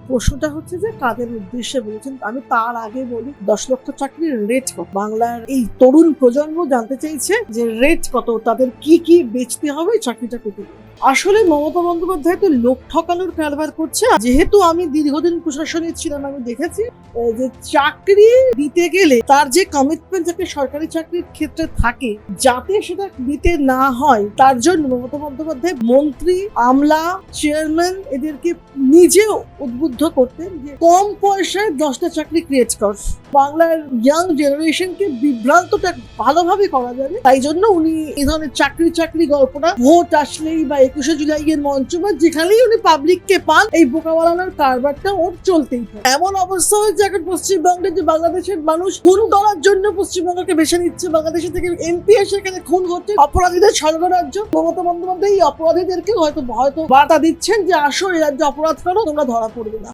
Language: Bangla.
প্রশ্নটা হচ্ছে যে কাদের উদ্দেশ্যে বলেছেন। আমি তার আগে বলি 10 লক্ষ চাকরির রেট কত। বাংলার এই তরুণ প্রজন্ম জানতে চাইছে যে রেট কত, তাদের কি কি বেচতে হবে চাকরিটা পেতে। আসলে মমতা বন্দ্যোপাধ্যায় তো লোক ঠকানোর কারবার করছে। যেহেতু আমি দীর্ঘদিন প্রশাসনে ছিলাম, আমি দেখেছি যে চাকরি দিতে গেলে তার যে কমিটমেন্ট যাতে সরকারি চাকরির ক্ষেত্রে থাকে, যাতে সেটা দিতে না হয় তার জন্য মমতা বন্দ্যোপাধ্যায় মন্ত্রী, আমলা, চেয়ারম্যান এদেরকে নিজেও উদ্বুদ্ধ করতেন যে কম পয়সায় 10টা চাকরি ক্রিয়েট কর। বাংলার ইয়াং জেনারেশনকে বিভ্রান্তটা ভালোভাবে করা যাবে, তাই জন্য উনি এই ধরনের চাকরি গল্পটা ভোট আসলেই বা 21শে জুলাই এর মঞ্চ বা যেখানেই উনি পাবলিককে পান, এই বোকা বানানোর কারবারটা ওর চলতেই থাকে। এমন অবস্থা হয়েছে এখন পশ্চিমবঙ্গে যে বাংলাদেশের মানুষ খুন করার জন্য পশ্চিমবঙ্গকে বেছে নিচ্ছে। বাংলাদেশে থেকে এমপি এসে এখানে খুন হচ্ছে, অপরাধীদের স্বর্গরাজ্য। মমতা বন্দ্যোপাধ্যায় এই অপরাধীদেরকে হয়তো বার্তা দিচ্ছেন যে আসো এই রাজ্যে অপরাধ করো, তোমরা ধরা পড়বে না।